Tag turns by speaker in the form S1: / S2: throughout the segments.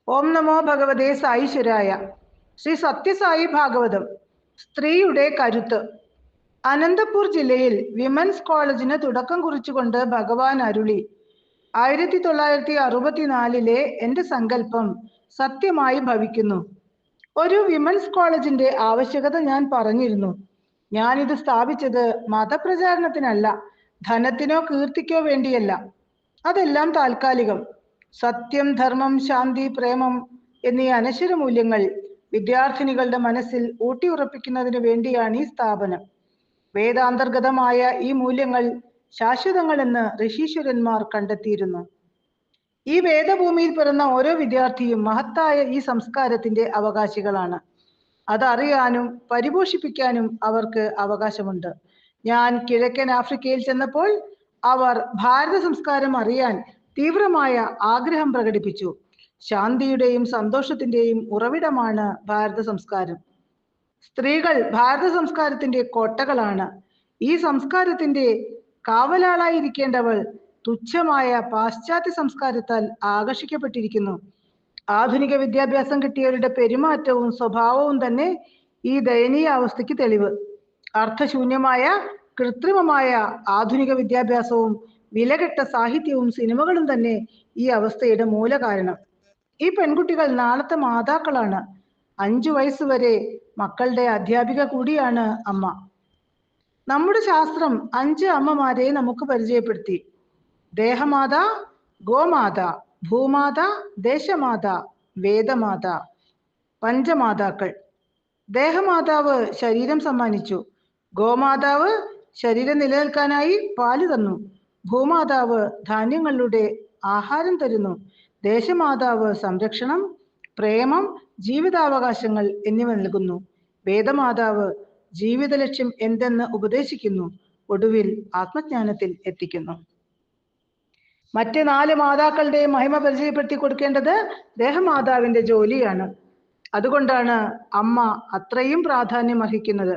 S1: ഓം നമോ ഭഗവതേ സായിശ്വരായ. ശ്രീ സത്യസായി ഭാഗവതം. സ്ത്രീയുടെ കരുത്ത്. അനന്തപൂർ ജില്ലയിൽ വിമൻസ് കോളേജിന് തുടക്കം കുറിച്ചുകൊണ്ട് ഭഗവാൻ അരുളി. 1964 എൻ്റെ സങ്കല്പം സത്യമായി ഭവിക്കുന്നു. ഒരു വിമൻസ് കോളേജിന്റെ ആവശ്യകത ഞാൻ പറഞ്ഞിരുന്നു. ഞാനിത് സ്ഥാപിച്ചത് മതപ്രചാരണത്തിനല്ല, ധനത്തിനോ കീർത്തിക്കോ വേണ്ടിയല്ല. അതെല്ലാം താൽക്കാലികം. സത്യം, ധർമ്മം, ശാന്തി, പ്രേമം എന്നീ അനശ്വര മൂല്യങ്ങൾ വിദ്യാർത്ഥിനികളുടെ മനസ്സിൽ ഊട്ടിയുറപ്പിക്കുന്നതിന് വേണ്ടിയാണ് ഈ സ്ഥാപനം. വേദാന്തർഗതമായ ഈ മൂല്യങ്ങൾ ശാശ്വതങ്ങളെന്ന് ഋഷീശ്വരന്മാർ കണ്ടെത്തിയിരുന്നു. ഈ വേദഭൂമിയിൽ പിറന്ന ഓരോ വിദ്യാർത്ഥിയും മഹത്തായ ഈ സംസ്കാരത്തിന്റെ അവകാശികളാണ്. അതറിയാനും പരിപോഷിപ്പിക്കാനും അവർക്ക് അവകാശമുണ്ട്. ഞാൻ കിഴക്കൻ ആഫ്രിക്കയിൽ ചെന്നപ്പോൾ അവർ ഭാരത സംസ്കാരം അറിയാൻ തീവ്രമായ ആഗ്രഹം പ്രകടിപ്പിച്ചു. ശാന്തിയുടെയും സന്തോഷത്തിന്റെയും ഉറവിടമാണ് ഭാരത സംസ്കാരം. സ്ത്രീകൾ ഭാരത സംസ്കാരത്തിന്റെ കോട്ടകളാണ്. ഈ സംസ്കാരത്തിന്റെ കാവലാളായിരിക്കേണ്ടവൾ തുച്ഛമായ പാശ്ചാത്യ സംസ്കാരത്താൽ ആകർഷിക്കപ്പെട്ടിരിക്കുന്നു. ആധുനിക വിദ്യാഭ്യാസം കിട്ടിയവരുടെ പെരുമാറ്റവും സ്വഭാവവും തന്നെ ഈ ദയനീയ അവസ്ഥയ്ക്ക് തെളിവ്. അർത്ഥശൂന്യമായ കൃത്രിമമായ ആധുനിക വിദ്യാഭ്യാസവും വിലകെട്ട സാഹിത്യവും സിനിമകളും തന്നെ ഈ അവസ്ഥയുടെ മൂലകാരണം. ഈ പെൺകുട്ടികൾ നാളത്തെ മാതാക്കളാണ്. 5 വയസ്സുവരെ മക്കളുടെ അധ്യാപിക കൂടിയാണ് അമ്മ. നമ്മുടെ ശാസ്ത്രം 5 അമ്മമാരെ നമുക്ക് പരിചയപ്പെടുത്തി. ദേഹമാത, ഗോമാത, ഭൂമാത, ദേശമാത, വേദമാത. പഞ്ചമാതാക്കൾ. ദേഹമാതാവ് ശരീരം സമ്മാനിച്ചു. ഗോമാതാവ് ശരീരം നിലനിൽക്കാനായി പാല് തന്നു. ഭൂമാതാവ് ധാന്യങ്ങളുടെ ആഹാരം തരുന്നു. ദേശമാതാവ് സംരക്ഷണം, പ്രേമം, ജീവിതാവകാശങ്ങൾ എന്നിവ നൽകുന്നു. വേദമാതാവ് ജീവിത ലക്ഷ്യം എന്തെന്ന് ഉപദേശിക്കുന്നു. ഒടുവിൽ ആത്മജ്ഞാനത്തിൽ എത്തിക്കുന്നു. മറ്റ് 4 മാതാക്കളുടെ മഹിമ പരിചയപ്പെടുത്തി കൊടുക്കേണ്ടത് ദേഹമാതാവിന്റെ ജോലിയാണ്. അതുകൊണ്ടാണ് അമ്മ അത്രയും പ്രാധാന്യം അർഹിക്കുന്നത്.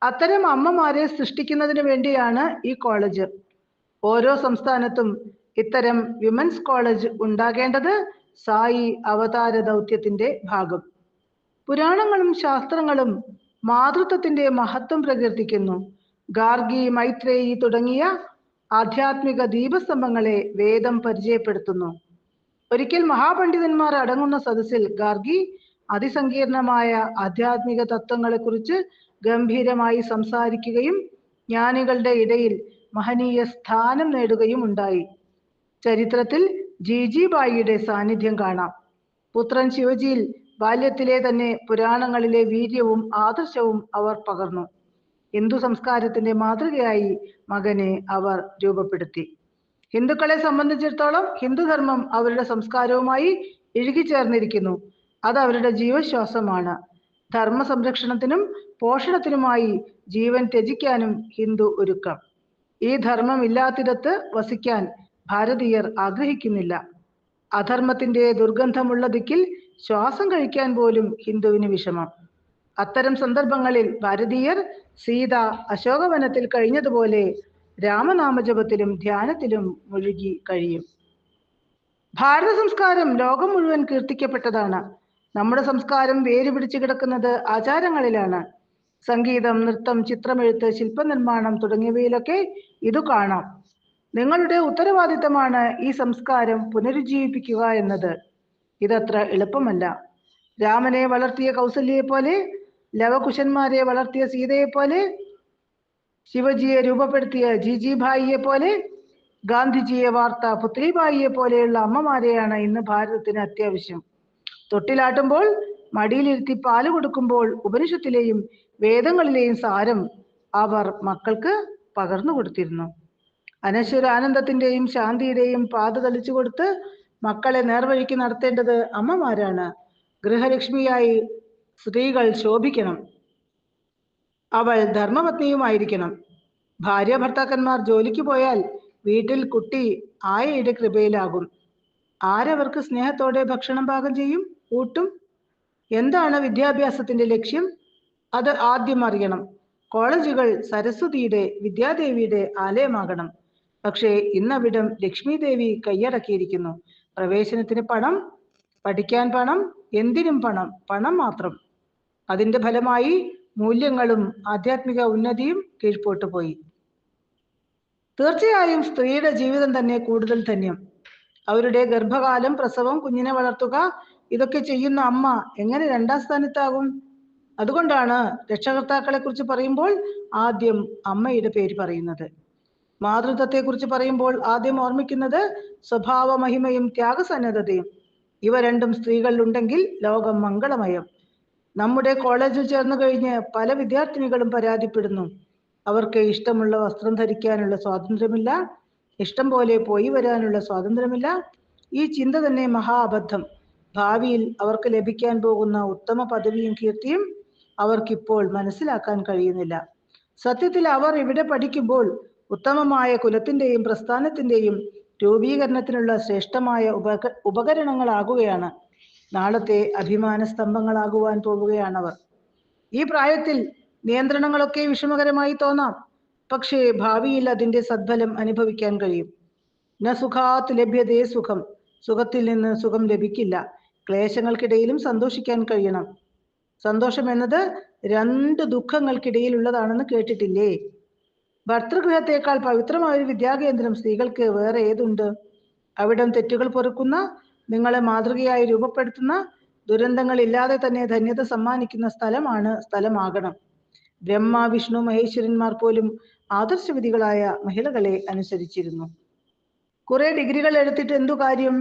S1: അത്തരം അമ്മമാരെ സൃഷ്ടിക്കുന്നതിന് വേണ്ടിയാണ് ഈ കോളേജ്. ഓരോ സംസ്ഥാനത്തും ഇത്തരം വിമൻസ് കോളേജ് ഉണ്ടാകേണ്ടത് സായി അവതാര ദൗത്യത്തിന്റെ ഭാഗം. പുരാണങ്ങളും ശാസ്ത്രങ്ങളും മാതൃത്വത്തിന്റെ മഹത്വം പ്രകീർത്തിക്കുന്നു. ഗാർഗി, മൈത്രേയി തുടങ്ങിയ ആധ്യാത്മിക ദീപസ്തംഭങ്ങളെ വേദം പരിചയപ്പെടുത്തുന്നു. ഒരിക്കൽ മഹാപണ്ഡിതന്മാർ അടങ്ങുന്ന സദസ്സിൽ ഗാർഗി അതിസങ്കീർണമായ ആധ്യാത്മിക തത്വങ്ങളെക്കുറിച്ച് ഗംഭീരമായി സംസാരിക്കുകയും ജ്ഞാനികളുടെ ഇടയിൽ മഹനീയ സ്ഥാനം നേടുകയും ഉണ്ടായി. ചരിത്രത്തിൽ ജീജിബായിയുടെ സാന്നിധ്യം കാണാം. പുത്രൻ ശിവജിയിൽ ബാല്യത്തിലെ തന്നെ പുരാണങ്ങളിലെ വീര്യവും ആദർശവും അവർ പകർന്നു. ഹിന്ദു സംസ്കാരത്തിന്റെ മാതൃകയായി മകനെ അവർ രൂപപ്പെടുത്തി. ഹിന്ദുക്കളെ സംബന്ധിച്ചിടത്തോളം ഹിന്ദുധർമ്മം അവരുടെ സംസ്കാരവുമായി ഇഴുകിച്ചേർന്നിരിക്കുന്നു. അത് അവരുടെ ജീവശ്വാസമാണ്. ധർമ്മ സംരക്ഷണത്തിനും പോഷണത്തിനുമായി ജീവൻ ത്യജിക്കാനും ഹിന്ദു ഒരുക്കം. ഈ ധർമ്മം ഇല്ലാത്തിടത്ത് വസിക്കാൻ ഭാരതീയർ ആഗ്രഹിക്കുന്നില്ല. അധർമ്മത്തിന്റെ ദുർഗന്ധമുള്ള ദിക്കിൽ ശ്വാസം കഴിക്കാൻ പോലും ഹിന്ദുവിന് വിഷമം. അത്തരം സന്ദർഭങ്ങളിൽ ഭാരതീയർ സീത അശോകവനത്തിൽ കഴിഞ്ഞതുപോലെ രാമനാമജപത്തിലും ധ്യാനത്തിലും മുഴുകി കഴിയും. ഭാരത സംസ്കാരം ലോകം മുഴുവൻ കീർത്തിക്കപ്പെട്ടതാണ്. നമ്മുടെ സംസ്കാരം വേരുപിടിച്ചു കിടക്കുന്നത് ആചാരങ്ങളിലാണ്. സംഗീതം, നൃത്തം, ചിത്രമെഴുത്ത്, ശില്പനിർമ്മാണം തുടങ്ങിയവയിലൊക്കെ ഇത് കാണാം. നിങ്ങളുടെ ഉത്തരവാദിത്തമാണ് ഈ സംസ്കാരം പുനരുജ്ജീവിപ്പിക്കുക എന്നത്. ഇതത്ര എളുപ്പമല്ല. രാമനെ വളർത്തിയ കൗസല്യയെ പോലെ, ലവകുശന്മാരെ വളർത്തിയ സീതയെ പോലെ, ശിവജിയെ രൂപപ്പെടുത്തിയ ജീജിഭായിയെ പോലെ, ഗാന്ധിജിയെ വാർത്ത പുത്രിബായിയെ പോലെയുള്ള അമ്മമാരെയാണ് ഇന്ന് ഭാരതത്തിന് അത്യാവശ്യം. തൊട്ടിലാട്ടുമ്പോൾ, മടിയിലിരുത്തി പാല് കൊടുക്കുമ്പോൾ ഉപനിഷത്തിലെയും വേദങ്ങളിലെയും സാരം അവർ മക്കൾക്ക് പകർന്നു കൊടുത്തിരുന്നു. അനശ്വര ആനന്ദത്തിന്റെയും ശാന്തിയുടെയും പാത തെളിച്ചു കൊടുത്ത് മക്കളെ നേർവഴിക്ക് നടത്തേണ്ടത് അമ്മമാരാണ്. ഗൃഹലക്ഷ്മിയായി സ്ത്രീകൾ ശോഭിക്കണം. അവൾ ധർമ്മപത്നിയുമായിരിക്കണം. ഭാര്യ ഭർത്താക്കന്മാർ ജോലിക്ക് പോയാൽ വീട്ടിൽ കുട്ടി ആയയുടെ കൃപയിലാകും. ആരവർക്ക് സ്നേഹത്തോടെ ഭക്ഷണം പാകം ചെയ്യും, ഊട്ടും? എന്താണ് വിദ്യാഭ്യാസത്തിന്റെ ലക്ഷ്യം? അത് ആദ്യം അറിയണം. കോളേജുകൾ സരസ്വതിയുടെ, വിദ്യാദേവിയുടെ ആലയമാകണം. പക്ഷേ ഇന്നവിടം ലക്ഷ്മി ദേവി കൈയടക്കിയിരിക്കുന്നു. പ്രവേശനത്തിന് പണം, പഠിക്കാൻ പണം, എന്തിനും പണം, പണം മാത്രം. അതിന്റെ ഫലമായി മൂല്യങ്ങളും ആധ്യാത്മിക ഉന്നതിയും കീഴ്പോട്ട് പോയി. തീർച്ചയായും സ്ത്രീയുടെ ജീവിതം തന്നെ കൂടുതൽ ധന്യം. അവരുടെ ഗർഭകാലം, പ്രസവം, കുഞ്ഞിനെ വളർത്തുക, ഇതൊക്കെ ചെയ്യുന്ന അമ്മ എങ്ങനെ രണ്ടാം സ്ഥാനത്താകും? അതുകൊണ്ടാണ് രക്ഷകർത്താക്കളെ കുറിച്ച് പറയുമ്പോൾ ആദ്യം അമ്മയുടെ പേര് പറയുന്നത്. മാതൃത്വത്തെ കുറിച്ച് പറയുമ്പോൾ ആദ്യം ഓർമ്മിക്കുന്നത് സ്വഭാവ മഹിമയും ത്യാഗസന്നദ്ധതയും. ഇവ രണ്ടും സ്ത്രീകളിൽ ഉണ്ടെങ്കിൽ ലോകം മംഗളമയം. നമ്മുടെ കോളേജിൽ ചേർന്നു കഴിഞ്ഞ് പല വിദ്യാർത്ഥിനികളും പരാതിപ്പെടുന്നു. അവർക്ക് ഇഷ്ടമുള്ള വസ്ത്രം ധരിക്കാനുള്ള സ്വാതന്ത്ര്യമില്ല, ഇഷ്ടം പോലെ പോയി വരാനുള്ള സ്വാതന്ത്ര്യമില്ല. ഈ ചിന്ത തന്നെ മഹാ അബദ്ധം. ഭാവിയിൽ അവർക്ക് ലഭിക്കാൻ പോകുന്ന ഉത്തമ പദവിയും കീർത്തിയും അവർക്കിപ്പോൾ മനസ്സിലാക്കാൻ കഴിയുന്നില്ല. സത്യത്തിൽ അവർ ഇവിടെ പഠിക്കുമ്പോൾ ഉത്തമമായ കുലത്തിന്റെയും പ്രസ്ഥാനത്തിന്റെയും രൂപീകരണത്തിനുള്ള ശ്രേഷ്ഠമായ ഉപകരണങ്ങളാകുകയാണ്. നാളത്തെ അഭിമാന സ്തംഭങ്ങളാകുവാൻ പോവുകയാണവർ. ഈ പ്രായത്തിൽ നിയന്ത്രണങ്ങളൊക്കെ വിഷമകരമായി തോന്നാം, പക്ഷേ ഭാവിയിൽ അതിന്റെ സദ്ഫലം അനുഭവിക്കാൻ കഴിയും. ന സുഖാത് ലഭ്യതേ സുഖം, സുഖത്തിൽ നിന്ന് സുഖം ലഭിക്കില്ല. ക്ലേശങ്ങൾക്കിടയിലും സന്തോഷിക്കാൻ കഴിയണം. സന്തോഷം എന്നത് രണ്ട് ദുഃഖങ്ങൾക്കിടയിലുള്ളതാണെന്ന് കേട്ടിട്ടില്ലേ? ഭർതൃഗൃഹത്തേക്കാൾ പവിത്രമായ ഒരു വിദ്യാകേന്ദ്രം സ്ത്രീകൾക്ക് വേറെ ഏതുണ്ട്? അവിടം തെറ്റുകൾ പൊറുക്കുന്ന, നിങ്ങളെ മാതൃകയായി രൂപപ്പെടുത്തുന്ന, ദുരന്തങ്ങൾ ഇല്ലാതെ തന്നെ ധന്യത സമ്മാനിക്കുന്ന സ്ഥലമാകണം. ബ്രഹ്മ, വിഷ്ണു, മഹേശ്വരന്മാർ പോലും ആദർശവിധികളായ മഹിളകളെ അനുസരിച്ചിരുന്നു. കുറെ ഡിഗ്രികൾ എടുത്തിട്ട് എന്തു കാര്യം?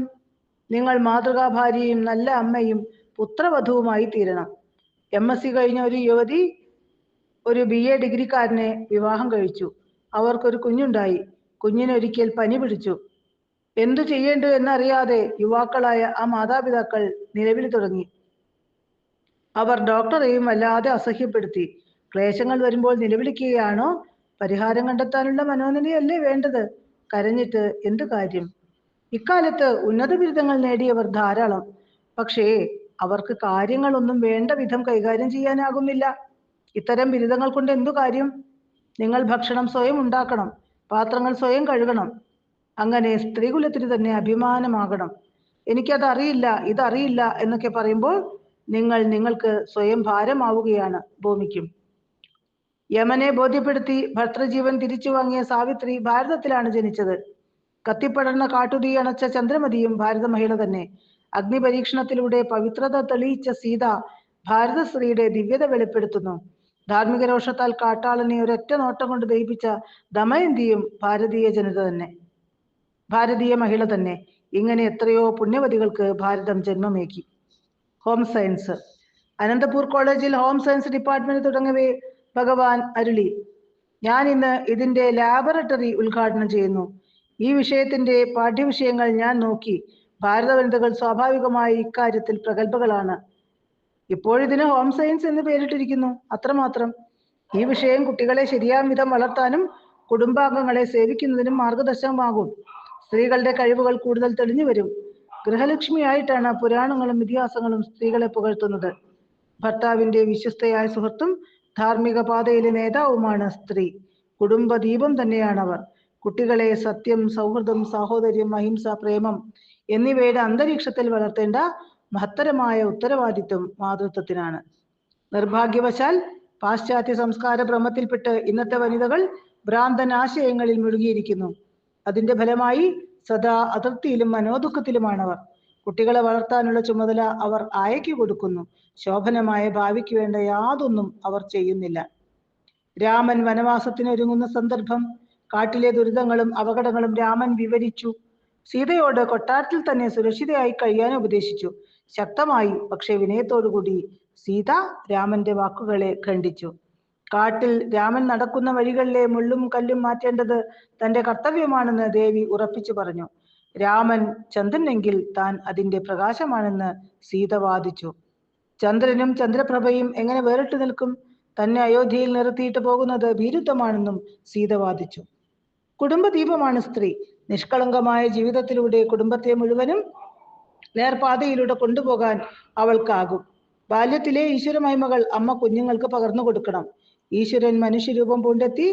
S1: നിങ്ങൾ മാതൃകാ ഭാര്യയും നല്ല അമ്മയും പുത്രവധുവുമായി തീരണം. MSc കഴിഞ്ഞ ഒരു യുവതി ഒരു BA ഡിഗ്രിക്കാരനെ വിവാഹം കഴിച്ചു. അവർക്കൊരു കുഞ്ഞുണ്ടായി. കുഞ്ഞിനൊരിക്കൽ പനി പിടിച്ചു. എന്തു ചെയ്യേണ്ടു എന്നറിയാതെ യുവാക്കളായ ആ മാതാപിതാക്കൾ നിലവിളി തുടങ്ങി. അവർ ഡോക്ടറെയും വല്ലാതെ അസഹ്യപ്പെടുത്തി. ക്ലേശങ്ങൾ വരുമ്പോൾ നിലവിളിക്കുകയാണോ? പരിഹാരം കണ്ടെത്താനുള്ള മനോനിലയല്ലേ വേണ്ടത്? കരഞ്ഞിട്ട് എന്തു കാര്യം? ഇക്കാലത്ത് ഉന്നത ബിരുദങ്ങൾ നേടിയവർ ധാരാളം. പക്ഷേ അവർക്ക് കാര്യങ്ങളൊന്നും വേണ്ട വിധം കൈകാര്യം ചെയ്യാനാകുന്നില്ല. ഇത്തരം ബിരുദങ്ങൾ കൊണ്ട് എന്തു കാര്യം? നിങ്ങൾ ഭക്ഷണം സ്വയം ഉണ്ടാക്കണം, പാത്രങ്ങൾ സ്വയം കഴുകണം. അങ്ങനെ സ്ത്രീകുലത്തിന് തന്നെ അഭിമാനമാകണം. എനിക്കതറിയില്ല, ഇതറിയില്ല എന്നൊക്കെ പറയുമ്പോൾ നിങ്ങൾക്ക് സ്വയം ഭാരമാവുകയാണ് ഭൂമിക്കും. യമനെ ബോധ്യപ്പെടുത്തി ഭർതൃജീവൻ തിരിച്ചു വാങ്ങിയ സാവിത്രി ഭാരതത്തിലാണ് ജനിച്ചത്. കത്തിപ്പടർന്ന കാട്ടുതീ അണച്ച ചന്ദ്രമതിയും ഭാരത മഹിള തന്നെ. അഗ്നിപരീക്ഷണത്തിലൂടെ പവിത്രത തെളിയിച്ച സീത ഭാരത സ്ത്രീയുടെ ദിവ്യത വെളിപ്പെടുത്തുന്നു. ധാർമ്മിക രോഷത്താൽ കാട്ടാളനെ ഒരൊറ്റ നോട്ടം കൊണ്ട് ദഹിപ്പിച്ച ദമയന്തിയും ഭാരതീയ മഹിള തന്നെ. ഇങ്ങനെ എത്രയോ പുണ്യവതികൾക്ക് ഭാരതം ജന്മമേകി. Home science. അനന്തപൂർ കോളേജിൽ ഹോം സയൻസ് ഡിപ്പാർട്ട്മെന്റ് തുടങ്ങവേ ഭഗവാൻ അരുളി, ഞാൻ ഇന്ന് ഇതിന്റെ ലാബറട്ടറി ഉദ്ഘാടനം ചെയ്യുന്നു. ഈ വിഷയത്തിന്റെ പാഠ്യവിഷയങ്ങൾ ഞാൻ നോക്കി. ഭാരത വനിതകൾ സ്വാഭാവികമായി ഇക്കാര്യത്തിൽ പ്രഗത്ഭകളാണ്. ഇപ്പോഴിതിന് ഹോം സയൻസ് എന്ന് പേരിട്ടിരിക്കുന്നു, അത്രമാത്രം. ഈ വിഷയം കുട്ടികളെ ശരിയാം വിധം വളർത്താനും കുടുംബാംഗങ്ങളെ സേവിക്കുന്നതിനും മാർഗദർശനമാകും. സ്ത്രീകളുടെ കഴിവുകൾ കൂടുതൽ തെളിഞ്ഞു വരും. ഗൃഹലക്ഷ്മിയായിട്ടാണ് പുരാണങ്ങളും ഇതിഹാസങ്ങളും സ്ത്രീകളെ പുകഴ്ത്തുന്നത്. ഭർത്താവിന്റെ വിശ്വസ്തയായ സുഹൃത്തും ധാർമ്മിക പാതയിലെ നേതാവുമാണ് സ്ത്രീ. കുടുംബ ദീപം തന്നെയാണവർ. കുട്ടികളെ സത്യം, സൗഹൃദം, സാഹോദര്യം, അഹിംസ, പ്രേമം എന്നിവയുടെ അന്തരീക്ഷത്തിൽ വളർത്തേണ്ട മഹത്തരമായ ഉത്തരവാദിത്വം മാതൃത്വത്തിനാണ്. നിർഭാഗ്യവശാൽ പാശ്ചാത്യ സംസ്കാര ഭ്രമത്തിൽപ്പെട്ട് ഇന്നത്തെ വനിതകൾ ഭ്രാന്തനാശയങ്ങളിൽ മുഴുകിയിരിക്കുന്നു. അതിന്റെ ഫലമായി സദാ അതൃപ്തിയിലും മനോദുഃഖത്തിലുമാണവർ. കുട്ടികളെ വളർത്താനുള്ള ചുമതല അവർ ആയയ്ക്ക് കൊടുക്കുന്നു. ശോഭനമായ ഭാവിക്ക് വേണ്ട യാതൊന്നും അവർ ചെയ്യുന്നില്ല. രാമൻ വനവാസത്തിന് ഒരുങ്ങുന്ന സന്ദർഭം, കാട്ടിലെ ദുരിതങ്ങളും അപകടങ്ങളും രാമൻ വിവരിച്ചു. സീതയോട് കൊട്ടാരത്തിൽ തന്നെ സുരക്ഷിതയായി കഴിയാൻ ഉപദേശിച്ചു. ശക്തമായി പക്ഷെ വിനയത്തോടുകൂടി സീത രാമന്റെ വാക്കുകളെ ഖണ്ഡിച്ചു. കാട്ടിൽ രാമൻ നടക്കുന്ന വഴികളിലെ മുള്ളും കല്ലും മാറ്റേണ്ടത് തന്റെ കർത്തവ്യമാണെന്ന് ദേവി ഉറപ്പിച്ചു പറഞ്ഞു. രാമൻ ചന്ദ്രനെങ്കിൽ താൻ അതിന്റെ പ്രകാശമാണെന്ന് സീത വാദിച്ചു. ചന്ദ്രനും ചന്ദ്രപ്രഭയും എങ്ങനെ വേറിട്ട് നിൽക്കും? തന്നെ അയോധ്യയിൽ നിർത്തിയിട്ട് പോകുന്നത് ഭീരുത്വമാണെന്നും സീത വാദിച്ചു. കുടുംബദീപമാണ് സ്ത്രീ. നിഷ്കളങ്കമായ ജീവിതത്തിലൂടെ കുടുംബത്തെ മുഴുവനും നേർപാതയിലൂടെ കൊണ്ടുപോകാൻ അവൾക്കാകും. ബാല്യത്തിലെ ഈശ്വരമഹിമകൾ അമ്മ കുഞ്ഞുങ്ങൾക്ക് പകർന്നു കൊടുക്കണം. ഈശ്വരൻ മനുഷ്യരൂപം പൂണ്ടെത്തി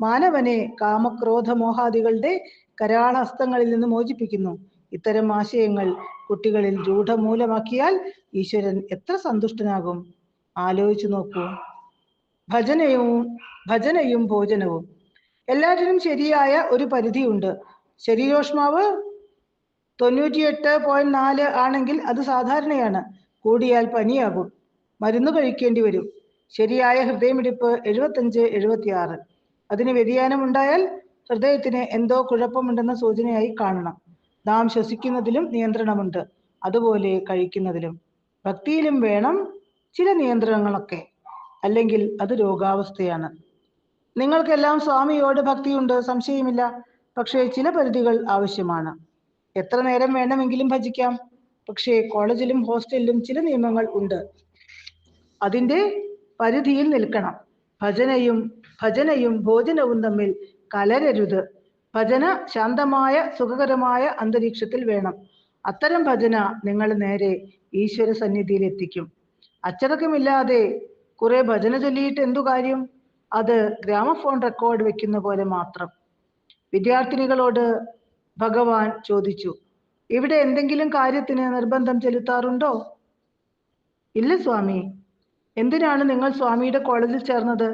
S1: മാനവനെ കാമക്രോധ മോഹാദികളുടെ കരാളഹസ്തങ്ങളിൽ നിന്ന് മോചിപ്പിക്കുന്നു. ഇത്തരം ആശയങ്ങൾ കുട്ടികളിൽ രൂഢമൂലമാക്കിയാൽ ഈശ്വരൻ എത്ര സന്തുഷ്ടനാകും? ആലോചിച്ചു നോക്കൂ. ഭജനയും ഭോജനവും എല്ലാറ്റിനും ശരിയായ ഒരു പരിധിയുണ്ട്. ശരീരോഷ്മാവ് 98.4 ആണെങ്കിൽ അത് സാധാരണയാണ്. കൂടിയാൽ പനിയാകും, മരുന്ന് കഴിക്കേണ്ടി വരും. ശരിയായ ഹൃദയമിടിപ്പ് 75-76. അതിന് വ്യതിയാനം ഉണ്ടായാൽ ഹൃദയത്തിന് എന്തോ കുഴപ്പമുണ്ടെന്ന സൂചനയായി കാണണം. നാം ശ്വസിക്കുന്നതിലും നിയന്ത്രണമുണ്ട്, അതുപോലെ കഴിക്കുന്നതിലും. ഭക്തിയിലും വേണം ചില നിയന്ത്രണങ്ങളൊക്കെ, അല്ലെങ്കിൽ അത് രോഗാവസ്ഥയാണ്. നിങ്ങൾക്കെല്ലാം സ്വാമിയോട് ഭക്തിയുണ്ട്, സംശയമില്ല. പക്ഷേ ചില പരിധികൾ ആവശ്യമാണ്. എത്ര നേരം വേണമെങ്കിലും ഭജിക്കാം. പക്ഷേ കോളേജിലും ഹോസ്റ്റലിലും ചില നിയമങ്ങൾ ഉണ്ട്. അതിൻ്റെ പരിധിയിൽ നിൽക്കണം. ഭജനയും ഭോജനവും തമ്മിൽ കലരരുത്. ഭജന ശാന്തമായ സുഖകരമായ അന്തരീക്ഷത്തിൽ വേണം. അത്തരം ഭജന നിങ്ങൾ നേരെ ഈശ്വര സന്നിധിയിൽ എത്തിക്കും. അച്ചടക്കമില്ലാതെ കുറെ ഭജന ചൊല്ലിയിട്ട് എന്തു കാര്യം? അത് ഗ്രാമഫോൺ റെക്കോർഡ് വെക്കുന്ന പോലെ മാത്രം. വിദ്യാർത്ഥിനികളോട് ഭഗവാൻ ചോദിച്ചു, ഇവിടെ എന്തെങ്കിലും കാര്യത്തിന് നിർബന്ധം ചെലുത്താറുണ്ടോ? ഇല്ല സ്വാമി. എന്തിനാണ് നിങ്ങൾ സ്വാമിയുടെ കോളേജിൽ ചേർന്നത്?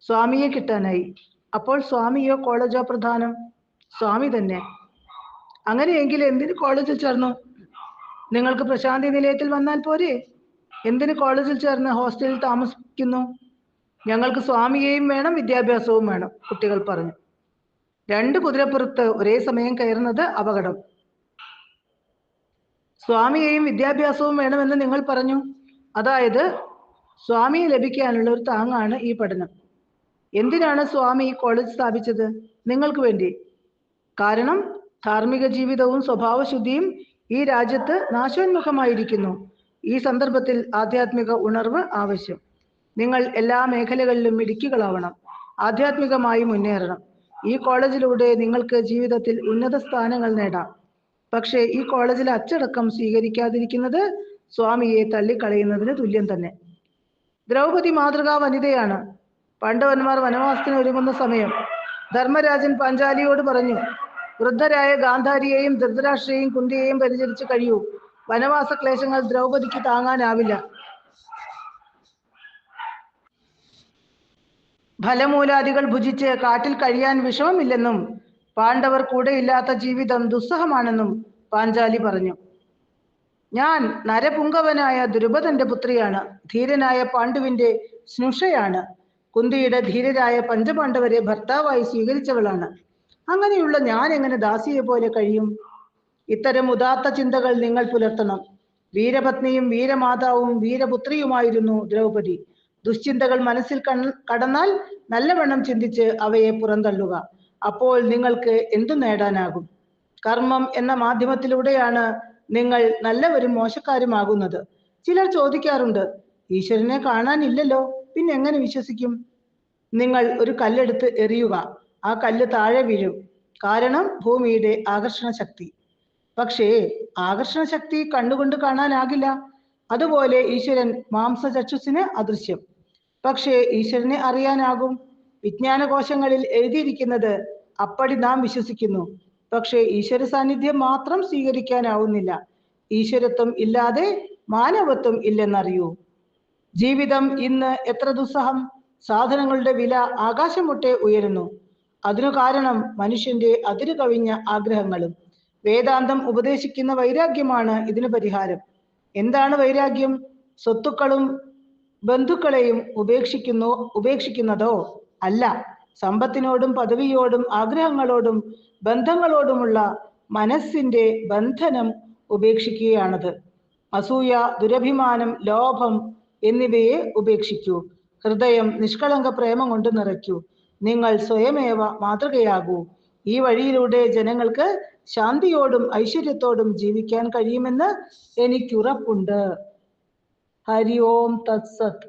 S1: സ്വാമിയെ കിട്ടാനായി. അപ്പോൾ സ്വാമിയോ കോളേജോ പ്രധാനം? സ്വാമി തന്നെ. അങ്ങനെയെങ്കിൽ എന്തിന് കോളേജിൽ ചേർന്നു? നിങ്ങൾക്ക് പ്രശാന്തി നിലയത്തിൽ വന്നാൽ പോരെ? എന്തിന് കോളേജിൽ ചേർന്ന് ഹോസ്റ്റലിൽ താമസിക്കുന്നു? ഞങ്ങൾക്ക് സ്വാമിയെയും വേണം, വിദ്യാഭ്യാസവും വേണം, കുട്ടികൾ പറഞ്ഞു. 2 കുതിരപ്പുറത്ത് ഒരേ സമയം കയറുന്നത് അപകടം. സ്വാമിയെയും വിദ്യാഭ്യാസവും വേണമെന്ന് നിങ്ങൾ പറഞ്ഞു. അതായത് സ്വാമിയെ ലഭിക്കാനുള്ള ഒരു താങ്ങാണ് ഈ പഠനം. എന്തിനാണ് സ്വാമി ഈ കോളേജ് സ്ഥാപിച്ചത്? നിങ്ങൾക്ക് വേണ്ടി. കാരണം ധാർമ്മിക ജീവിതവും സ്വഭാവശുദ്ധിയും ഈ രാജ്യത്ത് നാശോന്മുഖമായിരിക്കുന്നു. ഈ സന്ദർഭത്തിൽ ആധ്യാത്മിക ഉണർവ് ആവശ്യം. നിങ്ങൾ എല്ലാ മേഖലകളിലും മിടുക്കികളാവണം, ആധ്യാത്മികമായി മുന്നേറണം. ഈ കോളേജിലൂടെ നിങ്ങൾക്ക് ജീവിതത്തിൽ ഉന്നത സ്ഥാനങ്ങൾ നേടാം. പക്ഷേ ഈ കോളേജിലെ അച്ചടക്കം സ്വീകരിക്കാതിരിക്കുന്നത് സ്വാമിയെ തള്ളിക്കളയുന്നതിന് തുല്യം തന്നെ. ദ്രൗപദി മാതൃകാ വനിതയാണ്. പാണ്ഡവന്മാർ വനവാസത്തിന് ഒരുങ്ങുന്ന സമയം ധർമ്മരാജൻ പാഞ്ചാലിയോട് പറഞ്ഞു, വൃദ്ധരായ ഗാന്ധാരിയെയും ധൃതരാഷ്ട്രയെയും കുന്തിയെയും പരിചരിച്ച് കഴിയൂ. വനവാസ ക്ലേശങ്ങൾ ദ്രൗപദിക്ക് താങ്ങാനാവില്ല. ഫലമൂലാദികൾ ഭുജിച്ച് കാട്ടിൽ കഴിയാൻ വിഷമമില്ലെന്നും പാണ്ഡവർ കൂടെയില്ലാത്ത ജീവിതം ദുസ്സഹമാണെന്നും പാഞ്ചാലി പറഞ്ഞു. ഞാൻ നരപുങ്കവനായ ദ്രുപദന്റെ പുത്രിയാണ്. ധീരനായ പാണ്ഡുവിന്റെ സ്നുഷയാണ്. കുന്തിയുടെ ധീരരായ പഞ്ചപാണ്ഡവരെ ഭർത്താവായി സ്വീകരിച്ചവളാണ്. അങ്ങനെയുള്ള ഞാൻ എങ്ങനെ ദാസിയെ പോലെ കഴിയും? ഇത്തരം ഉദാത്ത ചിന്തകൾ നിങ്ങൾ പുലർത്തണം. വീരപത്നിയും വീരമാതാവും വീരപുത്രിയുമായിരുന്നു ദ്രൗപദി. ദുശ്ചിന്തകൾ മനസ്സിൽ കടന്നാൽ നല്ലവണ്ണം ചിന്തിച്ച് അവയെ പുറന്തള്ളുക. അപ്പോൾ നിങ്ങൾക്ക് എന്തു നേടാനാകും? കർമ്മം എന്ന മാധ്യമത്തിലൂടെയാണ് നിങ്ങൾ നല്ലവരും മോശക്കാരുമാകുന്നത്. ചിലർ ചോദിക്കാറുണ്ട്, ഈശ്വരനെ കാണാനില്ലല്ലോ, പിന്നെ എങ്ങനെ വിശ്വസിക്കും? നിങ്ങൾ ഒരു കല്ലെടുത്ത് എറിയുക. ആ കല്ല് താഴെ വീഴും. കാരണം ഭൂമിയുടെ ആകർഷണ ശക്തി. പക്ഷേ ആകർഷണ ശക്തി കണ്ണുകൊണ്ട് കാണാനാകില്ല. അതുപോലെ ഈശ്വരൻ മാംസചക്ഷുസിന് അദൃശ്യം. പക്ഷേ ഈശ്വരനെ അറിയാനാകും. വിജ്ഞാനകോശങ്ങളിൽ എഴുതിയിരിക്കുന്നത് അപ്പടി നാം വിശ്വസിക്കുന്നു. പക്ഷേ ഈശ്വര സാന്നിധ്യം മാത്രം സ്വീകരിക്കാനാവുന്നില്ല. ഈശ്വരത്വം ഇല്ലാതെ മാനവത്വം ഇല്ലെന്നറിയൂ. ജീവിതം ഇന്ന് എത്ര ദുസ്സഹം. സാധനങ്ങളുടെ വില ആകാശം മുട്ടെ ഉയരുന്നു. അതിനു കാരണം മനുഷ്യന്റെ അതിരു കവിഞ്ഞ ആഗ്രഹങ്ങളും. വേദാന്തം ഉപദേശിക്കുന്ന വൈരാഗ്യമാണ് ഇതിന് പരിഹാരം. എന്താണ് വൈരാഗ്യം? സ്വത്തുക്കളും ബന്ധുക്കളെയും ഉപേക്ഷിക്കുന്നതോ അല്ല, സമ്പത്തിനോടും പദവിയോടും ആഗ്രഹങ്ങളോടും ബന്ധങ്ങളോടുമുള്ള മനസ്സിന്റെ ബന്ധനം ഉപേക്ഷിക്കുകയാണത്. അസൂയ, ദുരഭിമാനം, ലോഭം എന്നിവയെ ഉപേക്ഷിക്കൂ. ഹൃദയം നിഷ്കളങ്ക പ്രേമം കൊണ്ട് നിറയ്ക്കൂ. നിങ്ങൾ സ്വയമേവ മാതൃകയാകൂ. ഈ വഴിയിലൂടെ ജനങ്ങൾക്ക് ശാന്തിയോടും ഐശ്വര്യത്തോടും ജീവിക്കാൻ കഴിയുമെന്ന് എനിക്കുറപ്പുണ്ട്. ഹരി ഓം തത്സത്.